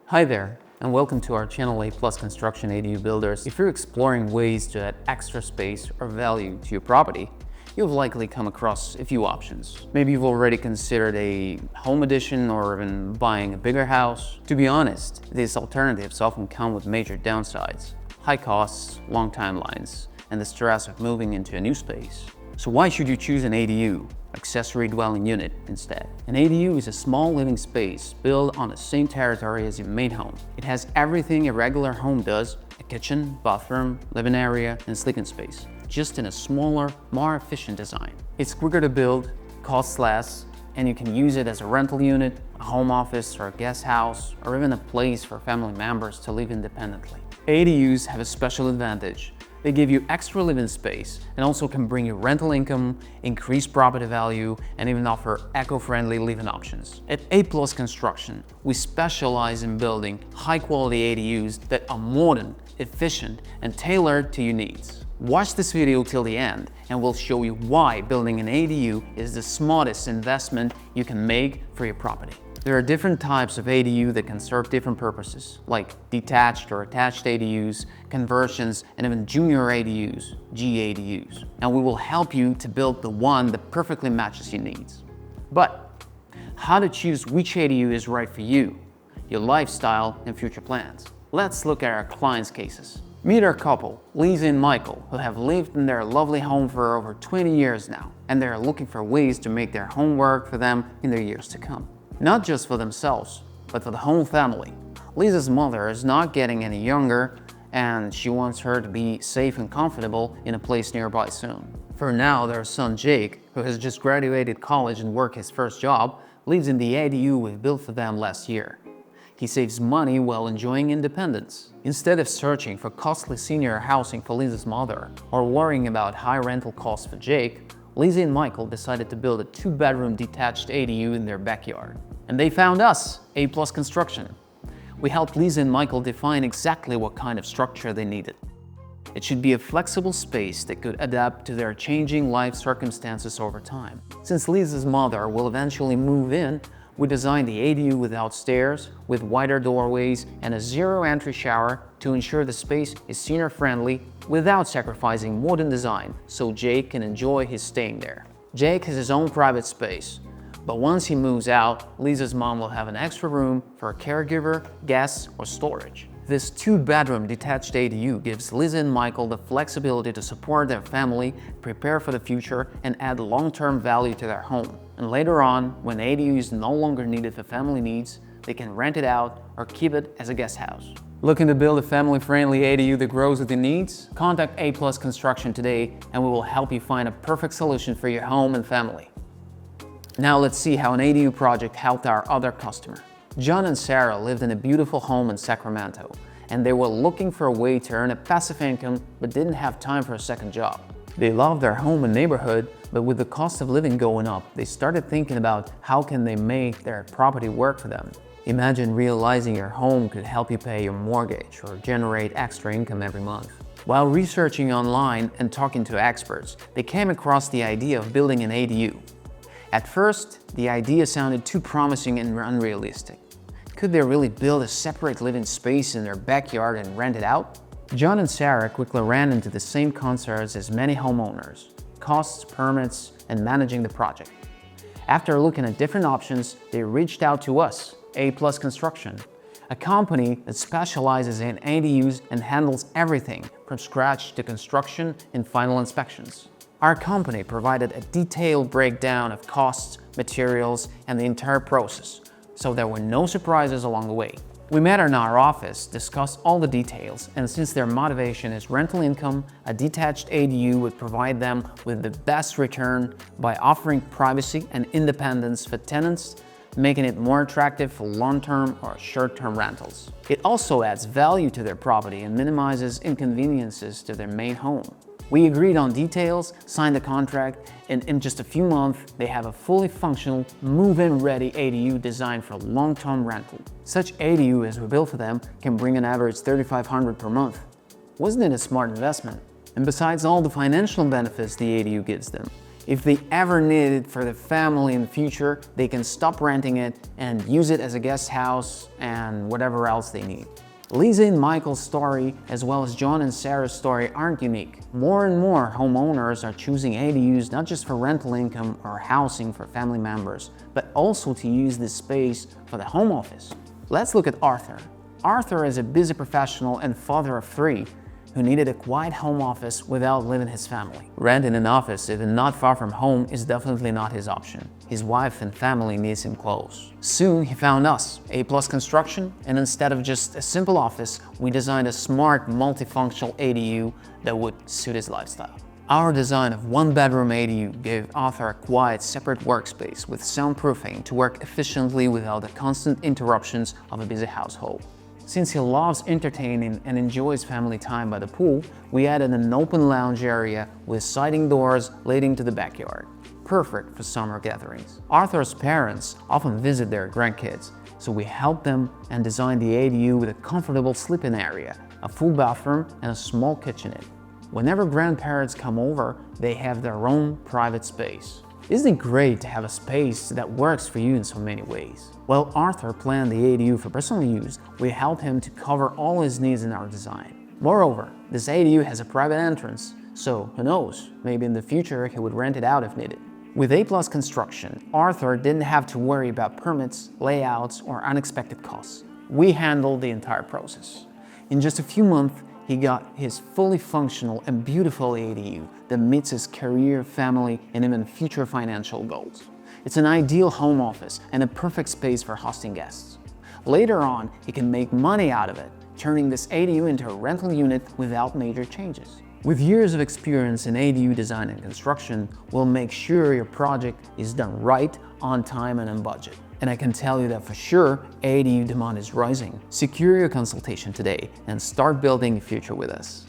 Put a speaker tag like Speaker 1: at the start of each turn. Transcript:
Speaker 1: Hi there, and welcome to our channel A+ Construction ADU Builders. If you're exploring ways to add extra space or value to your property, you've likely come across a few options. Maybe you've already considered a home addition or even buying a bigger house. To be honest, these alternatives often come with major downsides: high costs, long timelines, and the stress of moving into a new space. So why should you choose an ADU, accessory dwelling unit, instead? An ADU is a small living space built on the same territory as your main home. It has everything a regular home does: a kitchen, bathroom, living area, and sleeping space, just in a smaller, more efficient design. It's quicker to build, costs less, and you can use it as a rental unit, a home office, or a guest house, or even a place for family members to live independently. ADUs have a special advantage. They give you extra living space and also can bring you rental income, increase property value, and even offer eco-friendly living options. At A+ Construction, we specialize in building high-quality ADUs that are modern, efficient, and tailored to your needs. Watch this video till the end and we'll show you why building an ADU is the smartest investment you can make for your property. There are different types of ADU that can serve different purposes, like detached or attached ADUs, conversions, and even junior ADUs, GADUs. And we will help you to build the one that perfectly matches your needs. But how to choose which ADU is right for you, your lifestyle, and future plans? Let's look at our clients' cases. Meet our couple, Lisa and Michael, who have lived in their lovely home for over 20 years now, and they are looking for ways to make their home work for them in their years to come. Not just for themselves, but for the whole family. Lisa's mother is not getting any younger, and she wants her to be safe and comfortable in a place nearby soon. For now, their son Jake, who has just graduated college and worked his first job, lives in the ADU we built for them last year. He saves money while enjoying independence. Instead of searching for costly senior housing for Lisa's mother or worrying about high rental costs for Jake, Lisa and Michael decided to build a 2-bedroom detached ADU in their backyard. And they found us, A+ Construction. We helped Lisa and Michael define exactly what kind of structure they needed. It should be a flexible space that could adapt to their changing life circumstances over time. Since Lisa's mother will eventually move in, we designed the ADU without stairs, with wider doorways and a zero-entry shower to ensure the space is senior-friendly without sacrificing modern design, so Jake can enjoy his staying there. Jake has his own private space, but once he moves out, Lisa's mom will have an extra room for a caregiver, guests, or storage. This 2-bedroom detached ADU gives Lisa and Michael the flexibility to support their family, prepare for the future, and add long-term value to their home. And later on, when the ADU is no longer needed for family needs, they can rent it out or keep it as a guest house. Looking to build a family-friendly ADU that grows with your needs? Contact A+ Construction today and we will help you find a perfect solution for your home and family. Now let's see how an ADU project helped our other customer. John and Sarah lived in a beautiful home in Sacramento, and they were looking for a way to earn a passive income but didn't have time for a second job. They loved their home and neighborhood, but with the cost of living going up, they started thinking about how can they make their property work for them. Imagine realizing your home could help you pay your mortgage or generate extra income every month. While researching online and talking to experts, they came across the idea of building an ADU. At first, the idea sounded too promising and unrealistic. Could they really build a separate living space in their backyard and rent it out? John and Sarah quickly ran into the same concerns as many homeowners: costs, permits, and managing the project. After looking at different options, they reached out to us, A+ Construction, a company that specializes in ADUs and handles everything from scratch to construction and final inspections. Our company provided a detailed breakdown of costs, materials, and the entire process, so there were no surprises along the way. We met in our office, discussed all the details, and since their motivation is rental income, a detached ADU would provide them with the best return by offering privacy and independence for tenants, making it more attractive for long-term or short-term rentals. It also adds value to their property and minimizes inconveniences to their main home. We agreed on details, signed the contract, and in just a few months, they have a fully functional, move-in ready ADU designed for long-term rental. Such ADU as we built for them can bring an average $3,500 per month. Wasn't it a smart investment? And besides all the financial benefits the ADU gives them, If they ever need it for the family in the future, they can stop renting it and use it as a guest house and whatever else they need. Lisa and Michael's story, as well as John and Sarah's story, aren't unique. More and more homeowners are choosing ADUs not just for rental income or housing for family members, but also to use this space for the home office. Let's look at Arthur. Arthur is a busy professional and father of 3 who needed a quiet home office without leaving his family. Renting an office, even not far from home, is definitely not his option. His wife and family needs him close. Soon he found us, A+ Construction, and instead of just a simple office, we designed a smart, multifunctional ADU that would suit his lifestyle. Our design of 1-bedroom ADU gave Arthur a quiet, separate workspace with soundproofing to work efficiently without the constant interruptions of a busy household. Since he loves entertaining and enjoys family time by the pool, we added an open lounge area with sliding doors leading to the backyard. Perfect for summer gatherings. Arthur's parents often visit their grandkids, so we helped them and designed the ADU with a comfortable sleeping area, a full bathroom, and a small kitchenette. Whenever grandparents come over, they have their own private space. Isn't it great to have a space that works for you in so many ways? While Arthur planned the ADU for personal use, we helped him to cover all his needs in our design. Moreover, this ADU has a private entrance, so who knows, maybe in the future he would rent it out if needed. With A+ Construction, Arthur didn't have to worry about permits, layouts, or unexpected costs. We handled the entire process. In just a few months, he got his fully functional and beautiful ADU that meets his career, family, and even future financial goals. It's an ideal home office and a perfect space for hosting guests. Later on, he can make money out of it, turning this ADU into a rental unit without major changes. With years of experience in ADU design and construction, we'll make sure your project is done right, on time, and on budget. And I can tell you that for sure, ADU demand is rising. Secure your consultation today and start building a future with us.